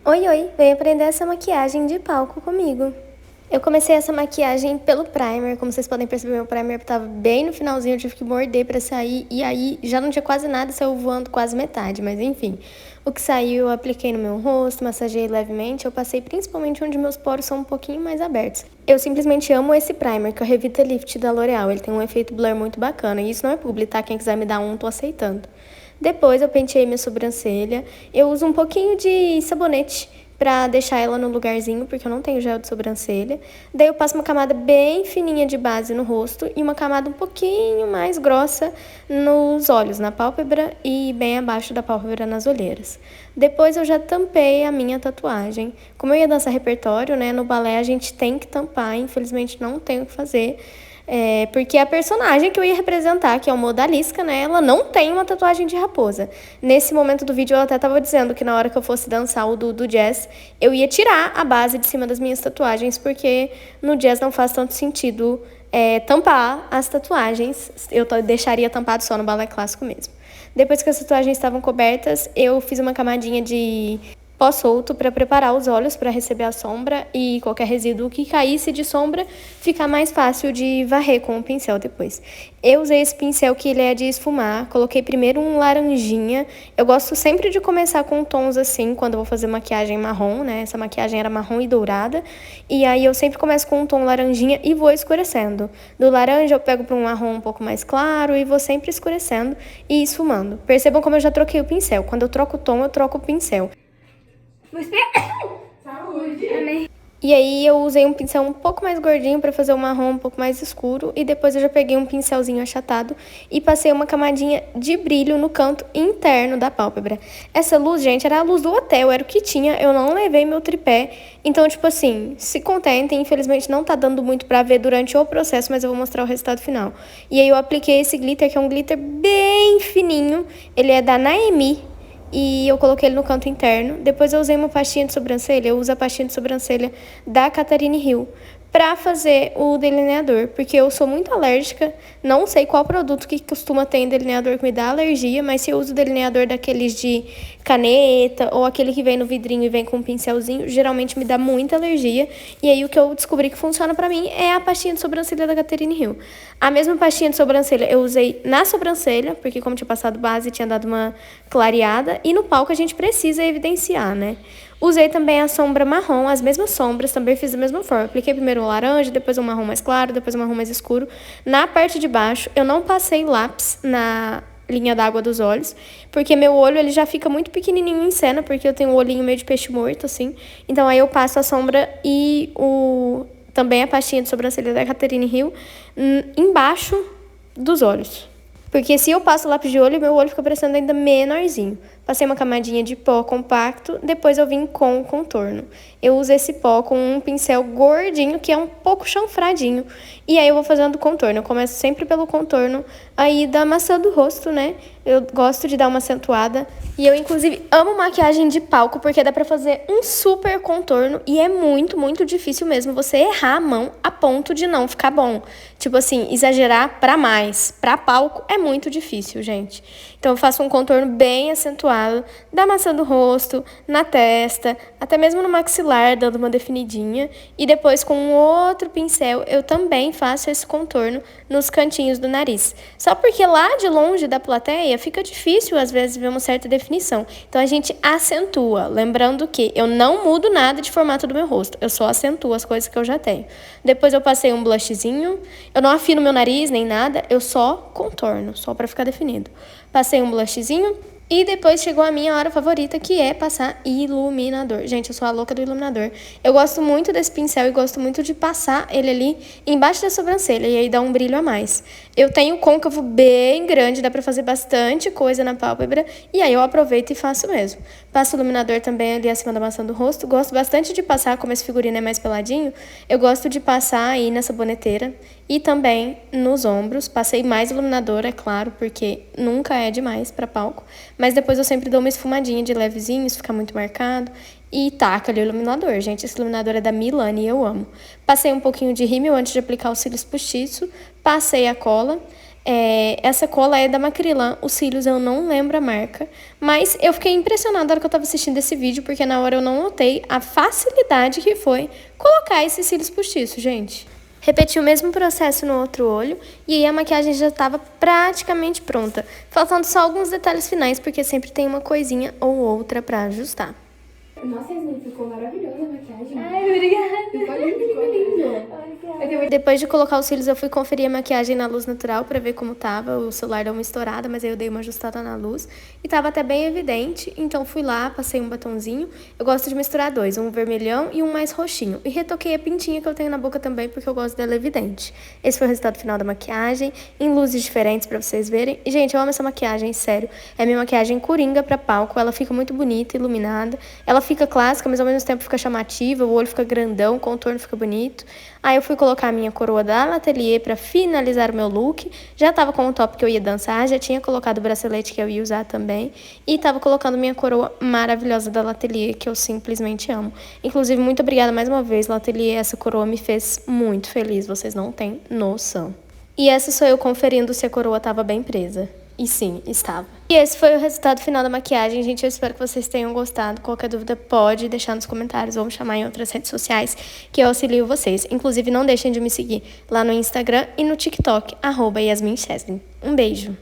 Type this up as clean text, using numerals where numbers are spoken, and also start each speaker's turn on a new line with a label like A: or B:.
A: Oi, oi, vem aprender essa maquiagem de palco comigo. Eu comecei essa maquiagem pelo primer, como vocês podem perceber, meu primer tava bem no finalzinho, eu tive que morder pra sair, e aí já não tinha quase nada, saiu voando quase metade, mas enfim. O que saiu eu apliquei no meu rosto, massageei levemente, eu passei principalmente onde meus poros são um pouquinho mais abertos. Eu simplesmente amo esse primer, que é o Revitalift da L'Oreal, ele tem um efeito blur muito bacana, e isso não é publi, tá? Quem quiser me dar um, tô aceitando. Depois eu penteei minha sobrancelha. Eu uso um pouquinho de sabonete pra deixar ela no lugarzinho, porque eu não tenho gel de sobrancelha. Daí eu passo uma camada bem fininha de base no rosto e uma camada um pouquinho mais grossa nos olhos, na pálpebra e bem abaixo da pálpebra nas olheiras. Depois eu já tampei a minha tatuagem. Como eu ia dançar repertório, né, no balé a gente tem que tampar, infelizmente não tenho o que fazer. Porque a personagem que eu ia representar, que é uma odalisca, né, ela não tem uma tatuagem de raposa. Nesse momento do vídeo, eu até tava dizendo que na hora que eu fosse dançar o do jazz, eu ia tirar a base de cima das minhas tatuagens, porque no jazz não faz tanto sentido tampar as tatuagens. Eu deixaria tampado só no balé clássico mesmo. Depois que as tatuagens estavam cobertas, eu fiz uma camadinha de pó solto para preparar os olhos para receber a sombra e qualquer resíduo que caísse de sombra ficar mais fácil de varrer com o pincel depois. Eu usei esse pincel que ele é de esfumar, coloquei primeiro um laranjinha. Eu gosto sempre de começar com tons assim quando eu vou fazer maquiagem marrom, né? Essa maquiagem era marrom e dourada. E aí eu sempre começo com um tom laranjinha e vou escurecendo. Do laranja eu pego para um marrom um pouco mais claro e vou sempre escurecendo e esfumando. Percebam como eu já troquei o pincel. Quando eu troco o tom, eu troco o pincel. Saúde! Amém. E aí eu usei um pincel um pouco mais gordinho para fazer o marrom um pouco mais escuro. E depois eu já peguei um pincelzinho achatado e passei uma camadinha de brilho no canto interno da pálpebra. Essa luz, gente, era a luz do hotel, era o que tinha. Eu não levei meu tripé. Então, tipo assim, se contentem. Infelizmente não tá dando muito pra ver durante o processo, mas eu vou mostrar o resultado final. E aí eu apliquei esse glitter, que é um glitter bem fininho. Ele é da Naemi. E eu coloquei ele no canto interno. Depois eu usei uma pastinha de sobrancelha. Eu uso a pastinha de sobrancelha da Catherine Hill pra fazer o delineador, porque eu sou muito alérgica, não sei qual produto que costuma ter em delineador que me dá alergia, mas se eu uso delineador daqueles de caneta ou aquele que vem no vidrinho e vem com um pincelzinho, geralmente me dá muita alergia. E aí o que eu descobri que funciona pra mim é a pastinha de sobrancelha da Catherine Hill. A mesma pastinha de sobrancelha eu usei na sobrancelha, porque como tinha passado base, tinha dado uma clareada, e no palco a gente precisa evidenciar, né? Usei também a sombra marrom, as mesmas sombras, também fiz da mesma forma. Apliquei primeiro um laranja, depois um marrom mais claro, depois um marrom mais escuro. Na parte de baixo, eu não passei lápis na linha d'água dos olhos, porque meu olho ele já fica muito pequenininho em cena, porque eu tenho um olhinho meio de peixe morto, assim. Então aí eu passo a sombra e também a pastinha de sobrancelha da Catherine Hill embaixo dos olhos. Porque se eu passo lápis de olho, meu olho fica parecendo ainda menorzinho. Passei uma camadinha de pó compacto, depois eu vim com o contorno. Eu uso esse pó com um pincel gordinho, que é um pouco chanfradinho. E aí eu vou fazendo o contorno. Eu começo sempre pelo contorno aí da maçã do rosto, né? Eu gosto de dar uma acentuada. E eu, inclusive, amo maquiagem de palco, porque dá pra fazer um super contorno. E é muito, muito difícil mesmo você errar a mão a ponto de não ficar bom. Tipo assim, exagerar pra mais. Pra palco é muito difícil, gente. Então eu faço um contorno bem acentuado da maçã do rosto, na testa, até mesmo no maxilar, dando uma definidinha. E depois, com um outro pincel, eu também faço esse contorno nos cantinhos do nariz. Só porque lá de longe da plateia fica difícil, às vezes, ver uma certa definição. Então a gente acentua, lembrando que eu não mudo nada de formato do meu rosto, eu só acentuo as coisas que eu já tenho. Depois eu passei um blushzinho, eu não afino meu nariz nem nada, eu só contorno, só pra ficar definido. Passei um blushzinho. E depois chegou a minha hora favorita, que é passar iluminador. Gente, eu sou a louca do iluminador. Eu gosto muito desse pincel e gosto muito de passar ele ali embaixo da sobrancelha, e aí dá um brilho a mais. Eu tenho côncavo bem grande, dá pra fazer bastante coisa na pálpebra, e aí eu aproveito e faço mesmo. Passo iluminador também ali acima da maçã do rosto. Gosto bastante de passar, como esse figurino é mais peladinho, eu gosto de passar aí na saboneteira e também nos ombros. Passei mais iluminador, é claro, porque nunca é demais pra palco. Mas depois eu sempre dou uma esfumadinha de levezinho, isso fica muito marcado. E taca ali o iluminador, gente. Esse iluminador é da Milani e eu amo. Passei um pouquinho de rímel antes de aplicar os cílios postiço. Passei a cola. Essa cola é da Macrylan, os cílios eu não lembro a marca, mas eu fiquei impressionada na hora que eu tava assistindo esse vídeo, porque na hora eu não notei a facilidade que foi colocar esses cílios postiços, gente. Repeti o mesmo processo no outro olho e aí a maquiagem já estava praticamente pronta, faltando só alguns detalhes finais, porque sempre tem uma coisinha ou outra pra ajustar.
B: Nossa, Yasmin, ficou maravilhosa a maquiagem.
A: Ai, obrigada.
B: Ficou lindo, ficou lindo.
A: Depois de colocar os cílios, eu fui conferir a maquiagem na luz natural pra ver como tava. O celular deu uma estourada, mas aí eu dei uma ajustada na luz. E tava até bem evidente, então fui lá, passei um batonzinho. Eu gosto de misturar dois, um vermelhão e um mais roxinho. E retoquei a pintinha que eu tenho na boca também, porque eu gosto dela evidente. Esse foi o resultado final da maquiagem, em luzes diferentes pra vocês verem. E, gente, eu amo essa maquiagem, sério. É a minha maquiagem coringa pra palco, ela fica muito bonita, iluminada. Ela fica clássica, mas ao mesmo tempo fica chamativa, o olho fica grandão, o contorno fica bonito. Aí eu fui colocar a minha coroa da L'Atelier pra finalizar o meu look. Já tava com o top que eu ia dançar, já tinha colocado o bracelete que eu ia usar também. E tava colocando minha coroa maravilhosa da L'Atelier, que eu simplesmente amo. Inclusive, muito obrigada mais uma vez, L'Atelier. Essa coroa me fez muito feliz, vocês não têm noção. E essa sou eu conferindo se a coroa tava bem presa. E sim, estava. E esse foi o resultado final da maquiagem, gente. Eu espero que vocês tenham gostado. Qualquer dúvida pode deixar nos comentários ou me chamar em outras redes sociais que eu auxilio vocês. Inclusive, não deixem de me seguir lá no Instagram e no TikTok, @YasminCheslin. Um beijo!